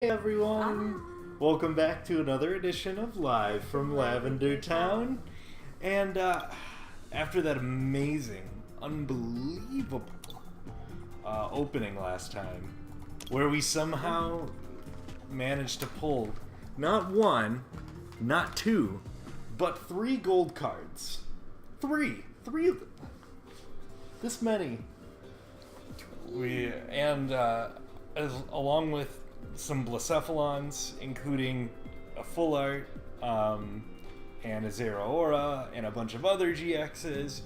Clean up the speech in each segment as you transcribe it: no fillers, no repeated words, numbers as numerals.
Hey everyone! Welcome back to another edition of Live from Lavender Town. And after that amazing, unbelievable opening last time, where we somehow managed to pull not one, not two, but 3 gold cards. Three of them. This many. Along with some Blacephalons, including a full art, and a Zero Aura, and a bunch of other GXs.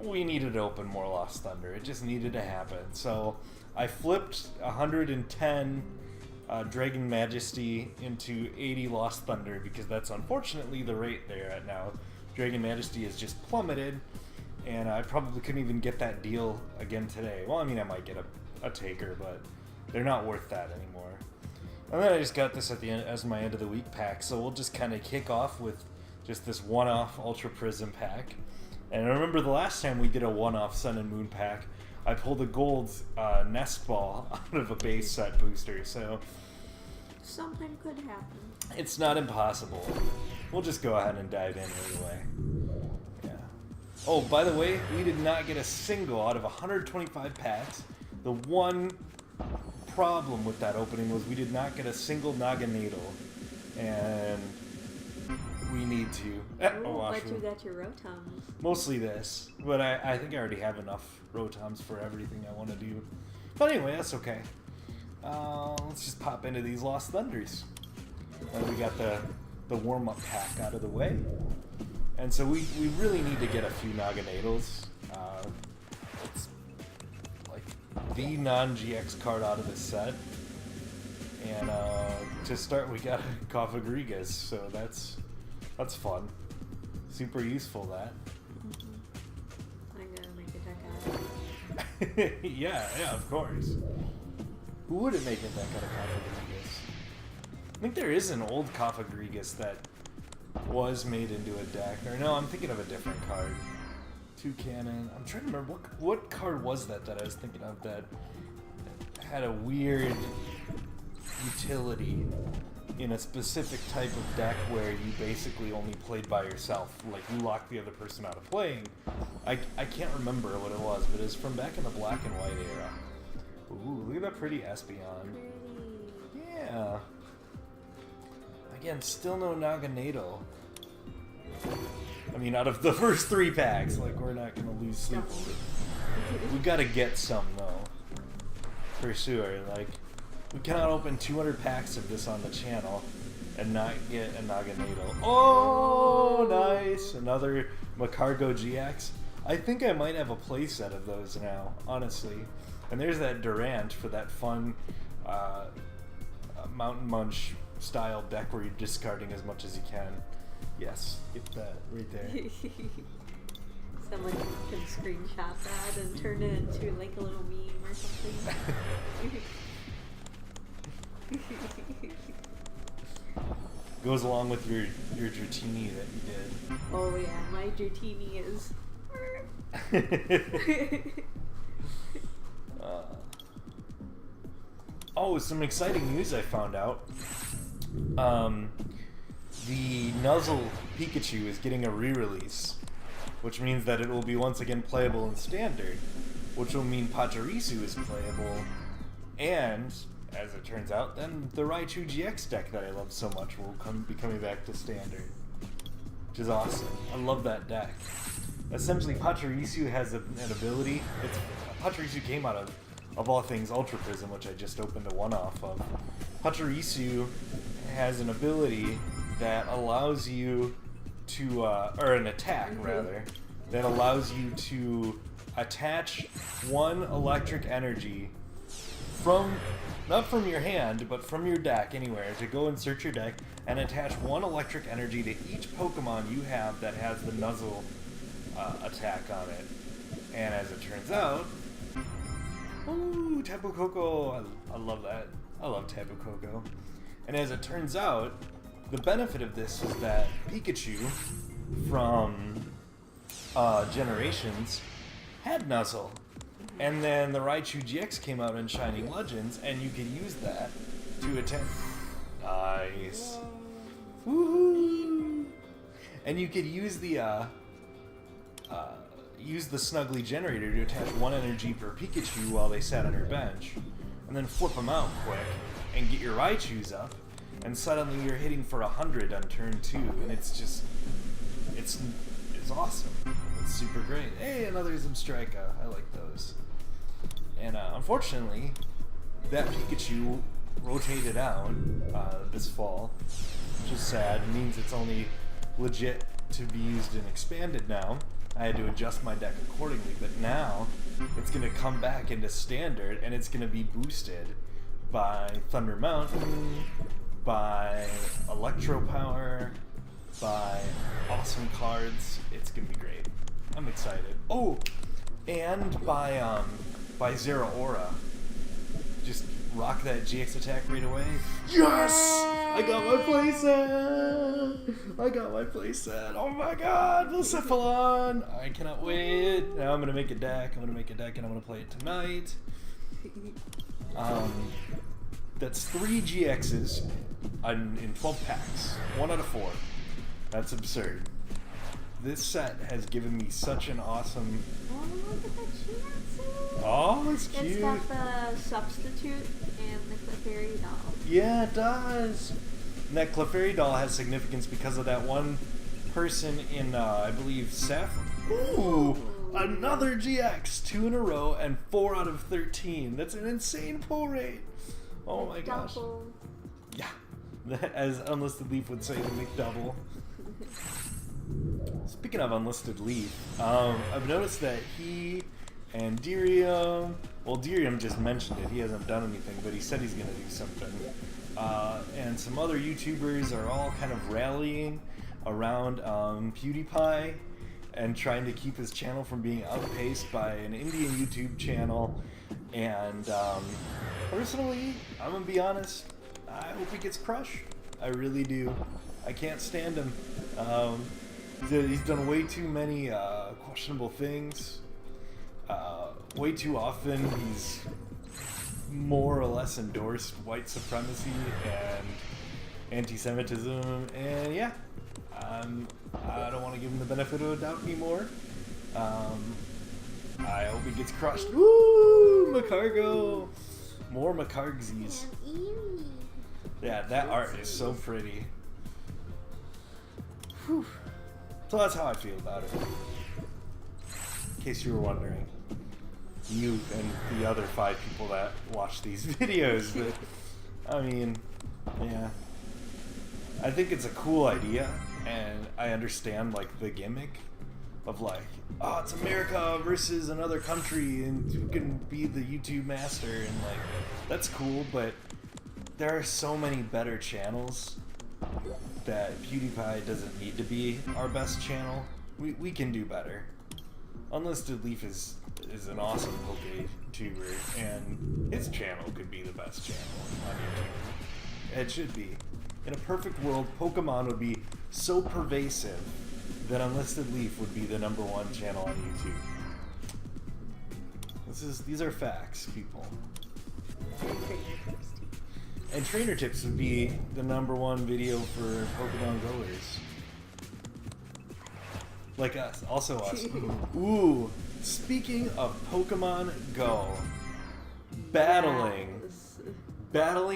We needed to open more Lost Thunder. It just needed to happen. So I flipped 110 Dragon Majesty into 80 Lost Thunder, because that's unfortunately the rate they're at now. Dragon Majesty has just plummeted, and I probably couldn't even get that deal again today. Well, I mean, I might get a taker, but they're not worth that anymore. And then I just got this at the end as my end of the week pack, so we'll just kind of kick off with just this one-off Ultra Prism pack. And I remember the last time we did a one-off Sun and Moon pack, I pulled a gold nest ball out of a base set booster, so something could happen. It's not impossible. We'll just go ahead and dive in anyway. Yeah. Oh, by the way, we did not get a single out of 125 packs. The one problem with that opening was we did not get a single Naganadel, and we need to. But you got your Rotoms. Mostly this, but I think I already have enough Rotoms for everything I want to do. But anyway, that's okay. Let's just pop into these Lost Thunders. And we got the warm-up pack out of the way. And so we really need to get a few Naganadels. It's like the non-GX card out of this set. And to start, we got a Kofagrigas, so that's fun. Super useful, that. I'm gonna make a deck out of it. yeah, of course. Who wouldn't make a deck out of Kofagrigas? I think there is an old Kofagrigas that was made into a deck. Or no, I'm thinking of a different card. 2 cannon. I'm trying to remember what card was that I was thinking of that had a weird utility in a specific type of deck where you basically only played by yourself. Like, you locked the other person out of playing. I can't remember what it was, but it's from back in the black and white era. Ooh, look at that pretty Espeon. Yeah. Again, still no Naganadel. I mean, out of the first 3 packs, like, we're not gonna lose sleep over it. We gotta get some, though. For sure. Like, we cannot open 200 packs of this on the channel and not get a Naganadel. Oh, nice! Another Macargo GX. I think I might have a playset of those now, honestly. And there's that Durant for that fun Mountain Munch style deck where you're discarding as much as you can. Yes, get that right there. Someone can screenshot that and turn it into like a little meme or something. Goes along with your Dratini that you did. Oh yeah, my Dratini is... Oh, some exciting news I found out. The Nuzzle Pikachu is getting a re-release, which means that it will be once again playable in Standard, which will mean Pachirisu is playable, and, as it turns out, then the Raichu GX deck that I love so much will be coming back to Standard, which is awesome. I love that deck. Essentially, Pachirisu has an ability. Pachirisu came out of all things Ultra Prism, which I just opened a one-off of. Pachirisu has an ability that allows you to, or an attack rather, that allows you to attach 1 electric energy not from your hand, but from your deck anywhere, to go and search your deck and attach 1 electric energy to each Pokemon you have that has the Nuzzle attack on it. And as it turns out, ooh, Tapu Koko, I love that. I love Tapu Koko. And as it turns out, the benefit of this is that Pikachu from Generations had Nuzzle. And then the Raichu GX came out in Shining Legends, and you could use that to attack. Nice. Woohoo! And you could use the Snuggly generator to attach 1 energy per Pikachu while they sat on your bench, and then flip them out quick and get your Raichus up, and suddenly you're hitting for 100 on turn 2, and it's just, it's awesome. It's super great. Hey, another Zimstrika. I like those. And unfortunately, that Pikachu rotated out this fall, which is sad. It means it's only legit to be used in Expanded now. I had to adjust my deck accordingly, but now it's going to come back into Standard, and it's going to be boosted by Thunder Mountain, by Electro Power, by awesome cards. It's going to be great. I'm excited. Oh, and by Zeraora. Just rock that GX attack right away. Yes! I got my playset! Oh my god! Blacephalon! I cannot wait! Now I'm gonna make a deck. And I'm gonna play it tonight. That's 3 GXs in 12 packs. 1 out of 4. That's absurd. This set has given me such an awesome... Oh, look at that Chinatsu! Oh, it's cute! It's got the Substitute and the Clefairy doll. Yeah, it does! And that Clefairy doll has significance because of that one person in, I believe, Sapphire. Ooh! Another GX! 2 in a row and 4 out of 13. That's an insane pull rate! Oh my gosh. Double. Yeah. As Unlisted Leaf would say, the McDouble. Speaking of Unlisted Leaf, I've noticed that he and Dirium, well, Dirium just mentioned it, he hasn't done anything, but he said he's going to do something. And some other YouTubers are all kind of rallying around PewDiePie and trying to keep his channel from being outpaced by an Indian YouTube channel. And personally, I'm going to be honest, I hope he gets crushed. I really do. I can't stand him. He's done way too many questionable things. Way too often he's more or less endorsed white supremacy and anti-Semitism, and yeah, I don't want to give him the benefit of the doubt anymore. I hope he gets crushed. Woo! Macargo! More Macargsies. Yeah, that art is so pretty. Whew. So that's how I feel about it. In case you were wondering. You and the other 5 people that watch these videos, but I mean, yeah. I think it's a cool idea, and I understand like the gimmick of like, oh, it's America versus another country, and who can be the YouTube master, and like, that's cool, but there are so many better channels that PewDiePie doesn't need to be our best channel. We can do better. Unlisted Leaf is an awesome YouTuber, and his channel could be the best channel on YouTube. It should be. In a perfect world, Pokemon would be so pervasive that Unlisted Leaf would be the #1 channel on YouTube. These are facts, people. And Trainer Tips would be the #1 video for Pokemon goers. Like us. Also us. Ooh, speaking of Pokemon Go, battling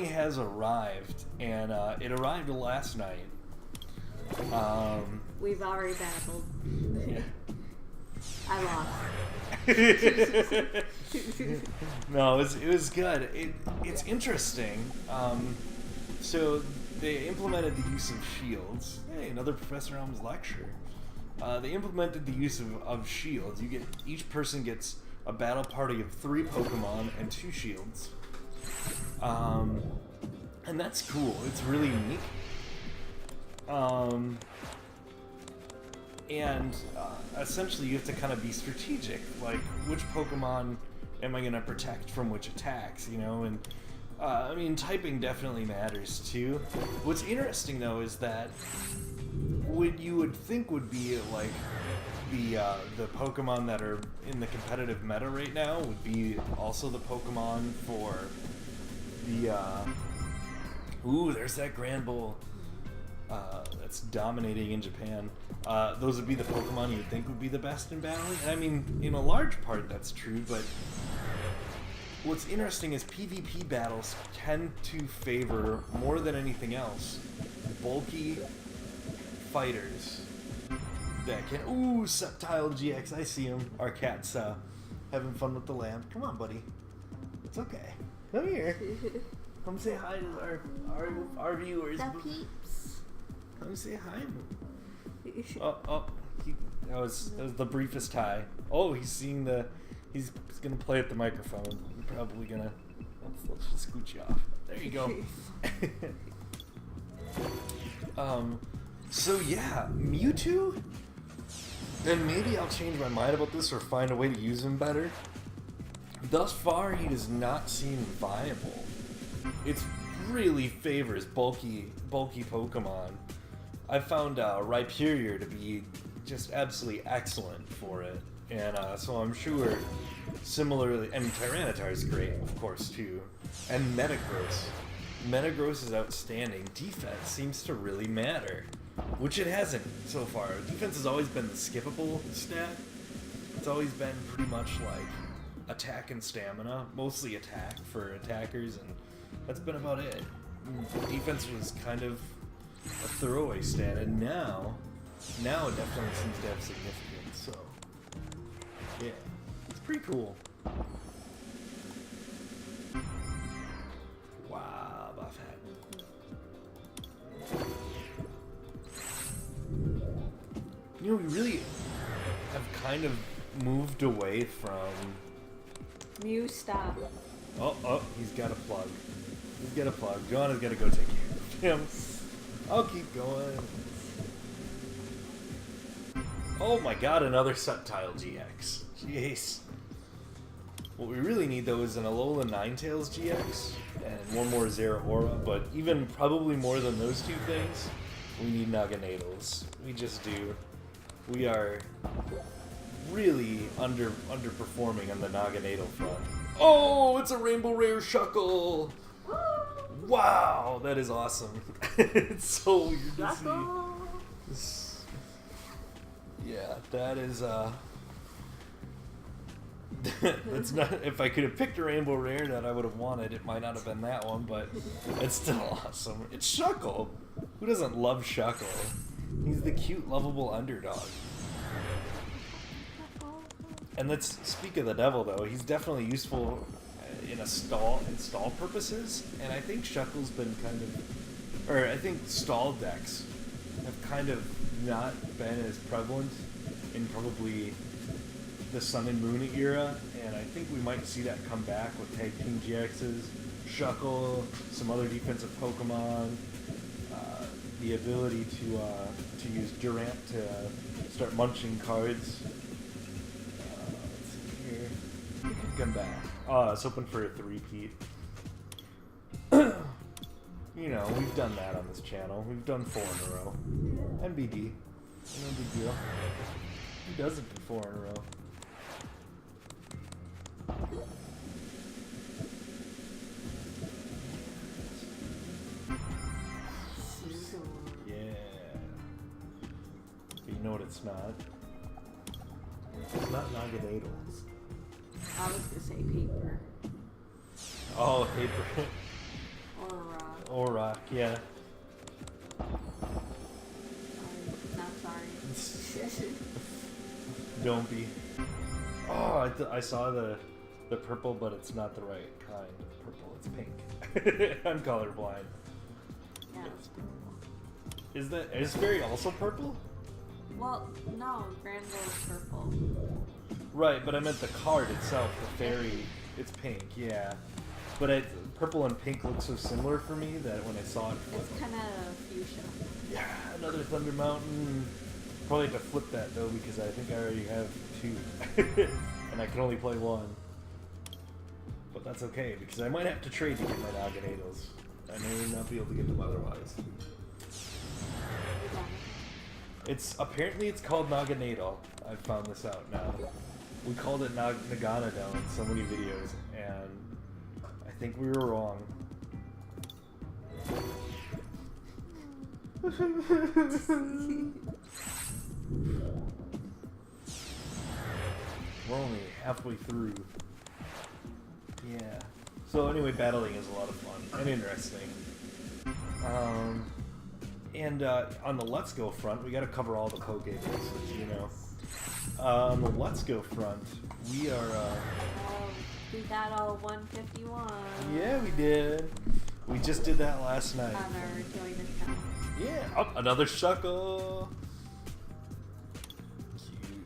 has arrived, and it arrived last night. We've already battled. Yeah. I lost. No, it was good. It's interesting. So they implemented the use of shields. Hey, another Professor Elm's lecture. They implemented the use of shields. Each person gets a battle party of 3 Pokemon and 2 shields. And that's cool. It's really unique. And essentially you have to kind of be strategic, like which Pokemon am I going to protect from which attacks, you know, and I mean, typing definitely matters too. What's interesting though is that what you would think would be like the Pokemon that are in the competitive meta right now would be also the Pokemon for the Ooh, there's that Grand Bull. That's dominating in Japan. Those would be the Pokemon you'd think would be the best in battle. And I mean, in a large part that's true, but what's interesting is PvP battles tend to favor, more than anything else, bulky fighters that can... Ooh, Sceptile GX, I see him. Our cat's having fun with the lamp. Come on, buddy. It's okay. Come here. Come say hi to our viewers. The peeps. Come say hi. That was the briefest hi. Oh, he's seeing the... He's gonna play at the microphone. He's probably gonna... Let's just scooch you off. There you go. So yeah, Mewtwo? And maybe I'll change my mind about this or find a way to use him better. Thus far, he does not seem viable. It really favors bulky Pokemon. I found Rhyperior to be just absolutely excellent for it. And so I'm sure similarly, and Tyranitar is great, of course, too. And Metagross. Metagross is outstanding. Defense seems to really matter, which it hasn't so far. Defense has always been the skippable stat. It's always been pretty much like attack and stamina, mostly attack for attackers, and that's been about it. Defense was kind of a throwaway stat, and now it definitely seems to have significance, so yeah, it's pretty cool. Wow, Buffhead. You know, we really have kind of moved away from... Mew, stop. Oh, he's got a plug. He's got a plug. Joanna's got to go take care of him. I'll keep going. Oh my god, another Sceptile GX. Jeez. What we really need, though, is an Alola Ninetales GX and one more Zeraora, but even probably more than those two things, we need Naganadels. We just do. We are really underperforming on the Naganadel front. Oh, it's a Rainbow Rare Shuckle! Wow, that is awesome. It's so weird to see. Yeah, that is that's not. If I could have picked a Rainbow Rare that I would have wanted, it might not have been that one, but it's still awesome. It's Shuckle. Who doesn't love Shuckle? He's the cute, lovable underdog. And let's speak of the devil, though. He's definitely useful in stall purposes, and I think Shuckle's been kind of, or I think stall decks have kind of not been as prevalent in probably the Sun and Moon era, and I think we might see that come back with Tag Team GXs, Shuckle, some other defensive Pokemon, the ability to use Durant to start munching cards. Let's see here. We could come back. I was hoping for a three-peat. You know, we've done that on this channel. We've done 4 in a row. MBD. No big deal. Who doesn't do 4 in a row? Yeah. But you know what it's not? It's not Naganadels. I was gonna say paper. Oh, paper. Or rock. Or rock, yeah. Not sorry. Don't be. Oh, I saw the purple, but it's not the right kind of purple. It's pink. I'm colorblind. Yeah, it's purple. Is Fairy also purple? Well, no, Granville's purple. Right, but I meant the card itself, the fairy, it's pink, yeah. But purple and pink look so similar for me that when I saw it... It's kind of fuchsia. Yeah, another Thunder Mountain. Probably have to flip that, though, because I think I already have 2. And I can only play 1. But that's okay, because I might have to trade to get my Naganadels. I may not be able to get them otherwise. Apparently it's called Naganadel. I found this out now. We called it Naganadel in so many videos, and I think we were wrong. We're only halfway through. Yeah. So anyway, battling is a lot of fun and interesting. And on the Let's Go front, we got to cover all the Poke bases, you know. On the Let's Go front, we are. We got all 151. Yeah, we did. We just did that last night. On our joint account. Yeah. Oh, another Shuckle. Cute.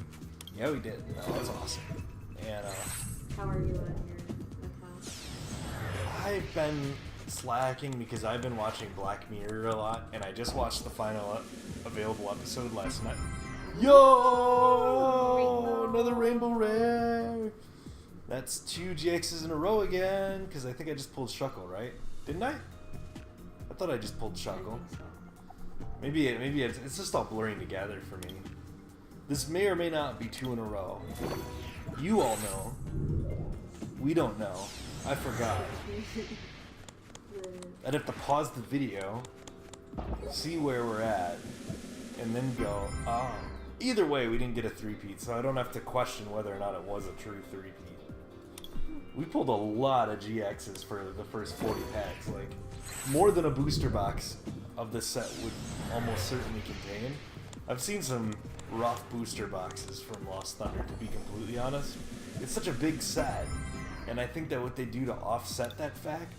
Yeah, we did. That was awesome. And how are you on your account? I've been slacking because I've been watching Black Mirror a lot, and I just watched the final available episode last night. Yo! Another Rainbow Rare! That's 2 GXs in a row again, because I think I just pulled Shuckle, right? Didn't I? I thought I just pulled Shuckle. I think so. Maybe it's just all blurring together for me. This may or may not be 2 in a row. You all know. We don't know. I forgot. I'd have to pause the video, see where we're at, and then go, ah. Either way, we didn't get a 3-peat, so I don't have to question whether or not it was a true 3-peat. We pulled a lot of GXs for the first 40 packs, like more than a booster box of this set would almost certainly contain. I've seen some rough booster boxes from Lost Thunder, to be completely honest. It's such a big set, and I think that what they do to offset that fact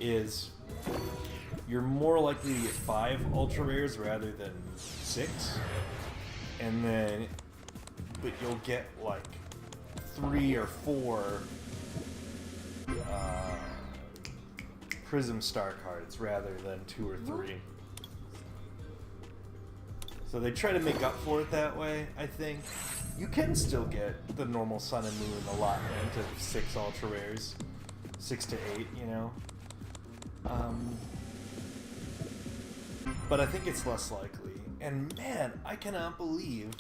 is you're more likely to get 5 ultra rares rather than 6, and then but you'll get like 3 or 4 Prism Star cards rather than 2 or 3. So they try to make up for it that way, I think. You can still get the normal Sun and Moon allotment of 6 ultra rares, 6 to 8, you know. But I think it's less likely. And man, I cannot believe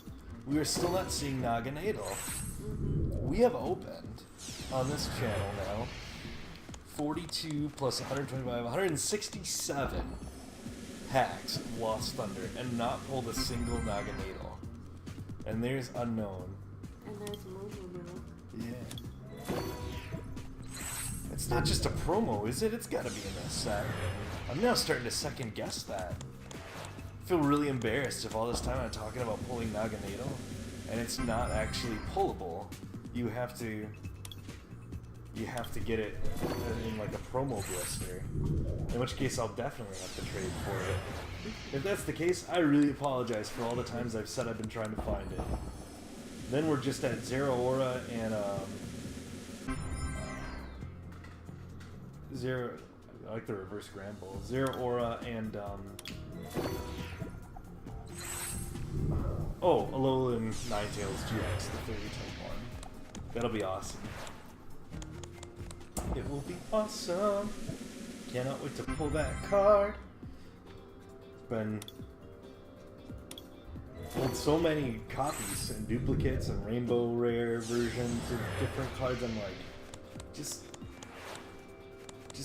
we are still not seeing Naganadel. We have opened on this channel now 42 plus 125, 167 packs of Lost Thunder and not pulled a single Naganadel. And there's Unknown. And there's Moon. Yeah. It's not just a promo, is it? It's gotta be in this set. I'm now starting to second guess that. I feel really embarrassed if all this time I'm talking about pulling Naganadel and it's not actually pullable. You have to get it in like a promo blister. In which case I'll definitely have to trade for it. If that's the case, I really apologize for all the times I've said I've been trying to find it. Then we're just at Zero Aura and Zero. I like the reverse Grand Bull. Zero Aura and oh, Alolan Ninetales GX, the fairy type one. That'll be awesome. It will be awesome. Cannot wait to pull that card. Been pulled so many copies and duplicates and rainbow rare versions of different cards. I'm like, just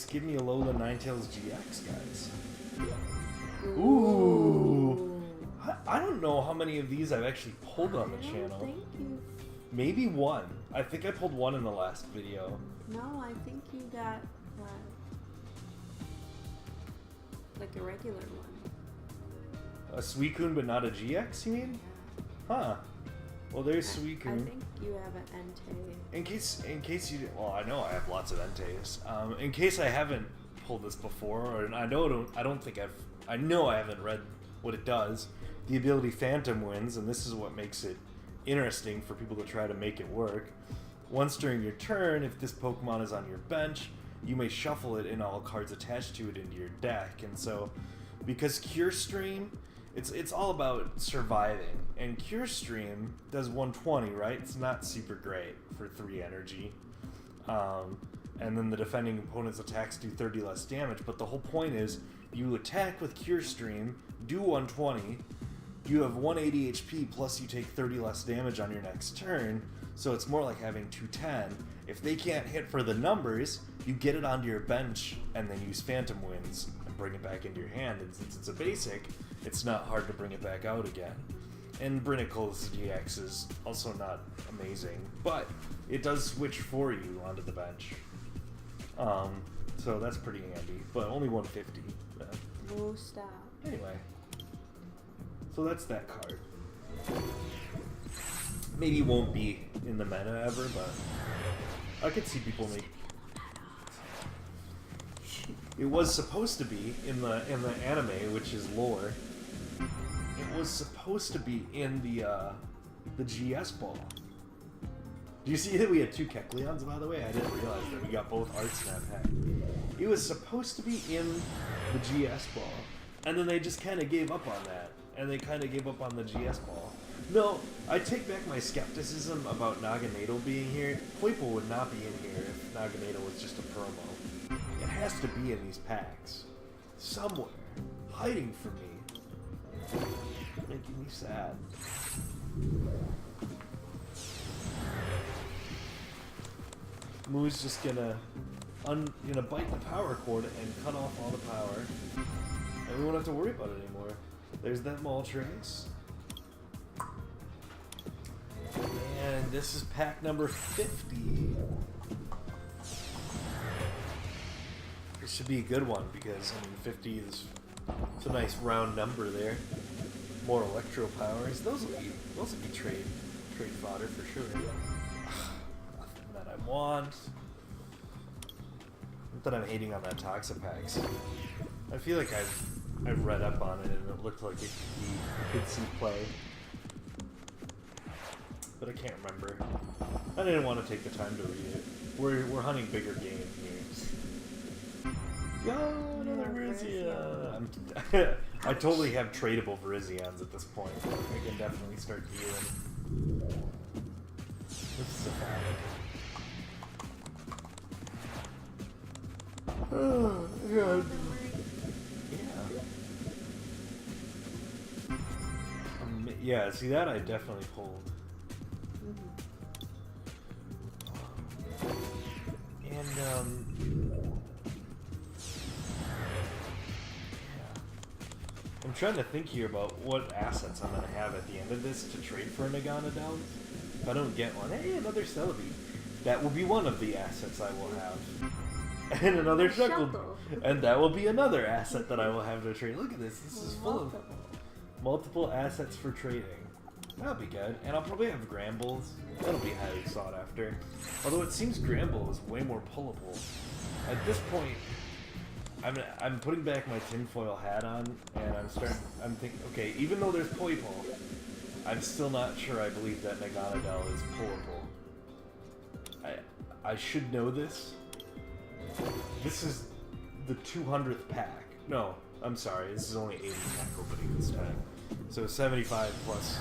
give me a Alolan Ninetales GX, guys. Ooh. I don't know how many of these I've actually pulled on the channel. Thank you. Maybe 1. I think I pulled 1 in the last video. No, I think you got like a regular one. A Suicune, but not a GX, you mean? Yeah. Huh. Well, there's I Suicune. think you have an Entei. In case you didn't, well, I know I have lots of Enteis. In case I haven't pulled this before, or I know I haven't read what it does. The ability Phantom Winds, and this is what makes it interesting for people to try to make it work. Once during your turn, if this Pokemon is on your bench, you may shuffle it and all cards attached to it into your deck. And so, because Cure Stream, it's all about surviving, and Cure Stream does 120, right? It's not super great for 3 energy. And then the defending opponent's attacks do 30 less damage, but the whole point is you attack with Cure Stream, do 120, you have 180 HP, plus you take 30 less damage on your next turn, so it's more like having 210. If they can't hit for the numbers, you get it onto your bench and then use Phantom Winds bring it back into your hand. And since it's a basic, it's not hard to bring it back out again. And Blacephalon GX is also not amazing, but it does switch for you onto the bench. So that's pretty handy, but only 150. No stop. Anyway, so that's that card. Maybe won't be in the meta ever, but I could see people make. It was supposed to be in the anime, which is lore. It was supposed to be in the GS ball. Do you see that we had 2 Kecleons, by the way? I didn't realize that we got both arts in that pack. It was supposed to be in the GS ball, and then they just kind of gave up on that, and they kind of gave up on the GS ball. No, I take back my skepticism about Naganadel being here. Poiple would not be in here if Naganadel was just a promo. It has to be in these packs. Somewhere. Hiding from me. Making me sad. Moo's just gonna bite the power cord and cut off all the power. And we won't have to worry about it anymore. There's that Moltres. And this is pack number 50. This should be a good one because, I mean, 50 is it's a nice round number there. More electro powers. Those will be trade fodder for sure. Nothing that I want. Not that I'm hating on that Toxapax. I feel like I've read up on it and it looked like it could see play. But I can't remember. I didn't want to take the time to read it. We're hunting bigger game here. Yo, another Virizion! I totally have tradable Virizions at this point. I can definitely start dealing. This is a fact. Oh, God. Yeah. Yeah, see that I definitely pulled. And, yeah. I'm trying to think here about what assets I'm going to have at the end of this to trade for a Naganadel. If I don't get one, hey, another Celebi. That will be one of the assets I will have. And another Shuckle. And that will be another asset that I will have to trade. Look at this. This is full of multiple assets for trading. That'll be good. And I'll probably have Grambles. That'll be highly sought after. Although it seems Gramble is way more pullable. At this point, I'm putting back my tinfoil hat on, and I'm thinking, okay, even though there's Poiple, I'm still not sure I believe that Naganadel is pullable. I should know this. This is the 200th pack. No, I'm sorry, this is only 80 pack opening this time. So 75 plus,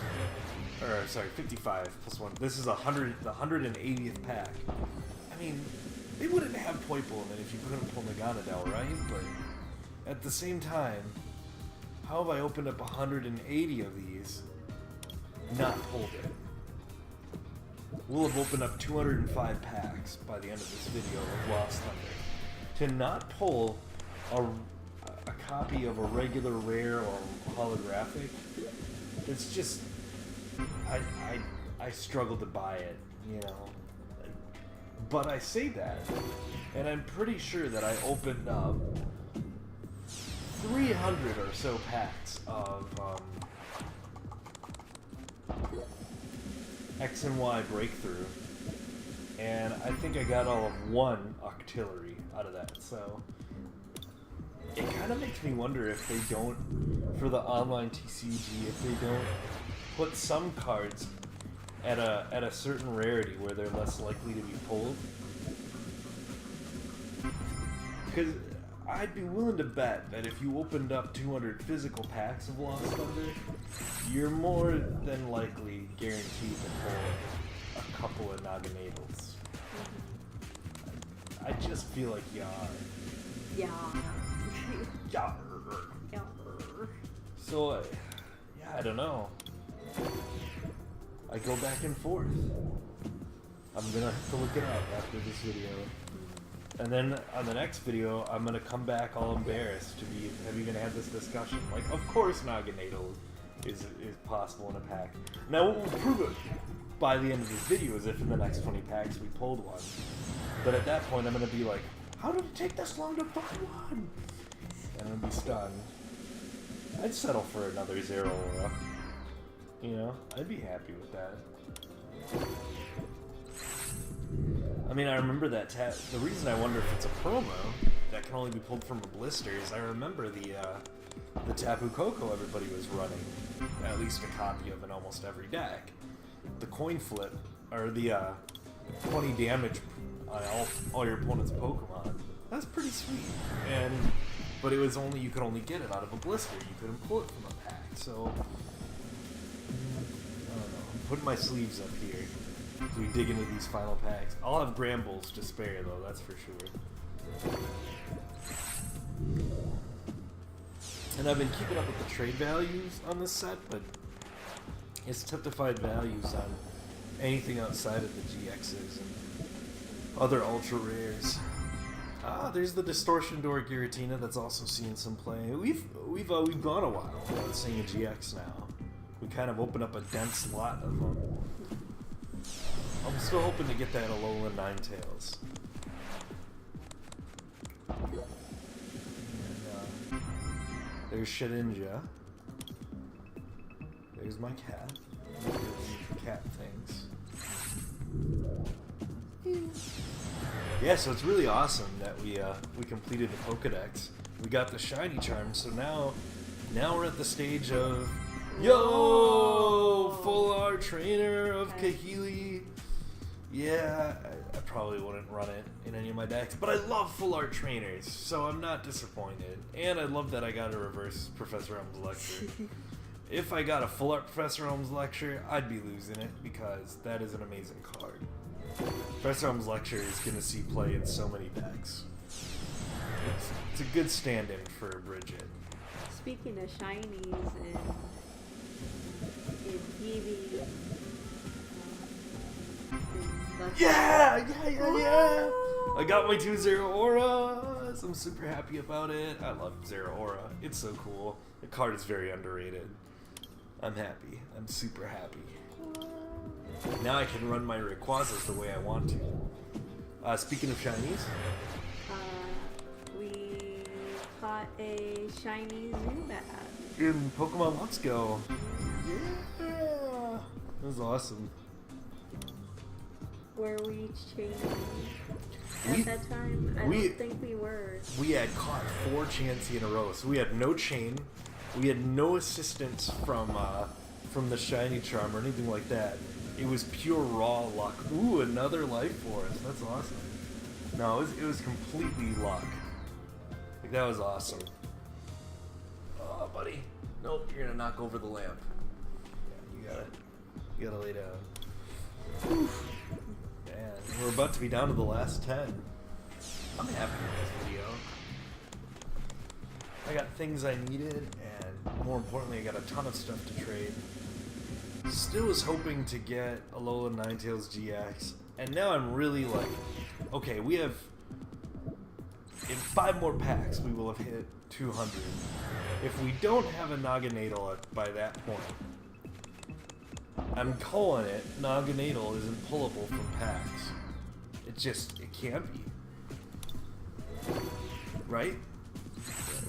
or sorry, 55 plus 1. This is the 180th pack. I mean, they wouldn't have Poiple in it if you couldn't pull Naganadel, right? But at the same time, how have I opened up 180 of these, not pulled it? We'll have opened up 205 packs by the end of this video of Lost Thunder. To not pull a copy of a regular rare or holographic, it's just, I struggle to buy it, you know. But I say that, and I'm pretty sure that I opened up 300 or so packs of X and Y Breakthrough, and I think I got all of one Octillery out of that, so it kind of makes me wonder if they don't, for the online TCG, if they don't put some cards at a certain rarity where they're less likely to be pulled. Because I'd be willing to bet that if you opened up 200 physical packs of Lost Thunder, you're more than likely guaranteed to pull a couple of Naganadels. I just feel like you are. Yeah. Yeah. Yeah. So, yeah, I don't know. I go back and forth. I'm gonna have to look it up after this video. And then on the next video, I'm gonna come back all embarrassed to have even had this discussion. Like, of course Naganadel is possible in a pack. Now what will prove it by the end of this video is if in the next 20 packs we pulled one. But at that point I'm gonna be like, how did it take this long to find one? And I'm gonna be stunned. I'd settle for another Zero Aura. You know, I'd be happy with that. I mean, I remember that the reason I wonder if it's a promo that can only be pulled from a blister is I remember the Tapu Koko everybody was running, at least a copy of in almost every deck. The coin flip, or the 20 damage on all your opponent's Pokemon. That's pretty sweet. But it was you could only get it out of a blister. You couldn't pull it from a pack. So I don't know. I'm putting my sleeves up here as we dig into these final packs. I'll have Grambles to spare though, that's for sure. And I've been keeping up with the trade values on this set, but it's tough to find values on anything outside of the GXs and other ultra rares. There's the Distortion Door Giratina that's also seeing some play. We've gone a while without seeing a GX now. We kind of opened up a dense lot of them. I'm still hoping to get that Alolan Ninetales. And, there's Shedinja. There's my cat. Cat things. Yeah, so it's really awesome that we completed the Pokedex. We got the shiny charm, so now we're at the stage of full art trainer of Kahili. Yeah, I probably wouldn't run it in any of my decks, but I love full art trainers, so I'm not disappointed. And I love that I got a reverse Professor Elm's lecture. If I got a full art Professor Elm's lecture, I'd be losing it because that is an amazing card. Professor Elm's lecture is going to see play in so many decks. It's a good stand-in for Bridget. Speaking of shinies in Eevee, yeah! I got my 2 Zero Auras. I'm super happy about it. I love Zero Aura. It's so cool. The card is very underrated. I'm happy. I'm super happy. Now I can run my Rayquazas the way I want to. Speaking of shinies, we caught a shiny Zubat in Pokemon Let's Go. Yeah, that was awesome. Were we chained at that time? I don't think we were. We had caught 4 Chansey in a row, so we had no chain. We had no assistance from the shiny charm or anything like that. It was pure raw luck. Ooh, another Life Force. That's awesome. No, it was completely luck. Like, that was awesome. Oh, buddy. Nope, you're gonna knock over the lamp. Yeah, you gotta lay down. Oof. Man, we're about to be down to the last 10. I'm happy with this video. I got things I needed, and more importantly, I got a ton of stuff to trade. Still was hoping to get Alolan Ninetales GX, and now I'm really like, okay, we have, in 5 more packs, we will have hit 200. If we don't have a Naganadel by that point, I'm calling it, Naganadel isn't pullable from packs. It can't be. Right?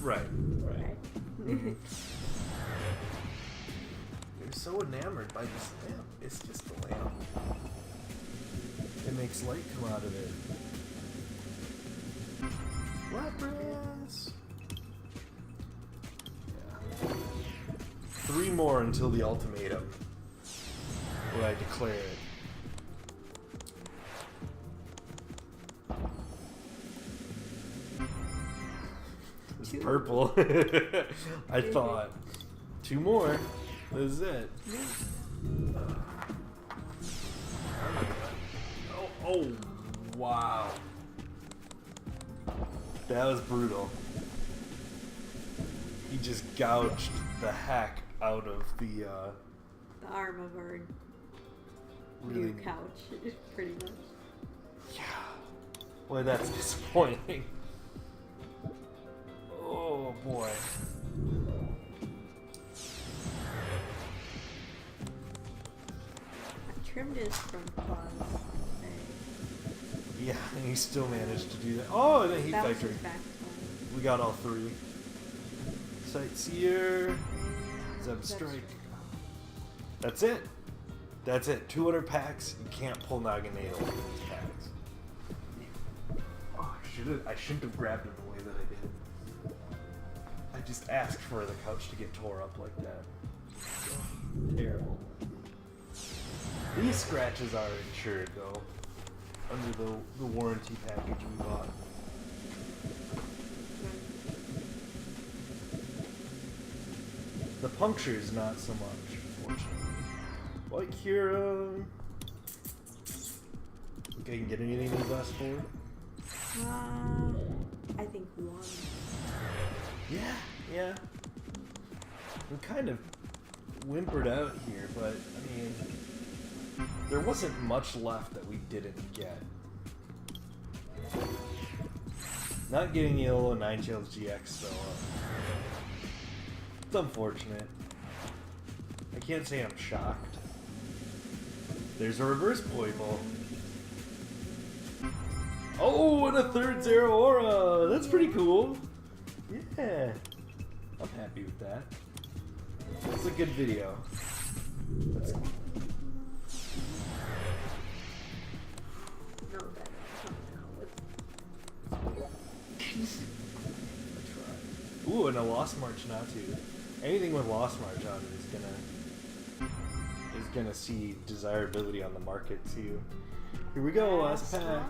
Right. Mm-hmm. You're so enamored by this lamp. It's just a lamp. It makes light come out of it. Lapras! Yeah. 3 more until the ultimatum. Where I declare it. It's purple. I thought. 2 more. This is it. Oh, wow. That was brutal. He just gouged the heck out of the arm of our really new couch, pretty much. Yeah. Boy, that's disappointing. Oh boy. I trimmed his front claws. Yeah, and he still managed to do that. Oh, and a heat That was factory. his back claw. We got all three. Sightseer. Zeb Strike. That's it. That's it. 200 packs. You can't pull Naganadel with these packs. Oh, I shouldn't have grabbed it the way that I did. I just asked for the couch to get tore up like that. Oh, terrible. These scratches are insured though, under the warranty package we bought. The punctures not so much, unfortunately. Like here, think I can get anything in these last four? I think one. Yeah. We kind of whimpered out here, but I mean, there wasn't much left that we didn't get. Not getting the yellow Ninetales GX though. It's unfortunate. I can't say I'm shocked. There's a reverse Poible. Oh, and a third Zero Aura! That's pretty cool. Yeah. I'm happy with that. It's a good video. That's No better. Ooh, and a Lost March now too. Anything with Lost March on it is gonna see desirability on the market too. Here we go, last pack.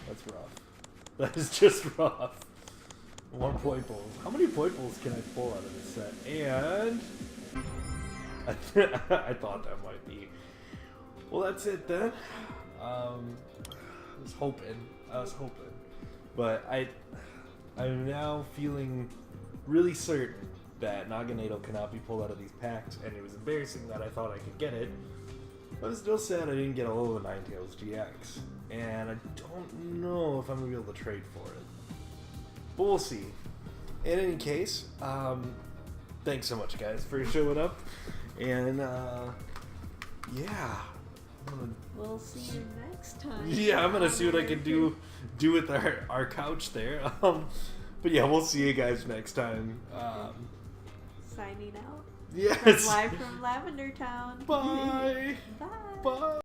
That's rough. That is just rough. More point bowls. How many point bowls can I pull out of this set? And I thought that might be. Well, that's it then. I was hoping, but I'm now feeling really certain that Naganadel cannot be pulled out of these packs, and it was embarrassing that I thought I could get it. But I'm still sad I didn't get all of the Ninetales GX, and I don't know if I'm gonna be able to trade for it. But we'll see. In any case, thanks so much, guys, for showing up, and yeah. We'll see you next time. Yeah, I'm gonna see what I can do with our couch there. But yeah, we'll see you guys next time. Signing out. Yes. Live from Lavender Town. Bye. Bye. Bye.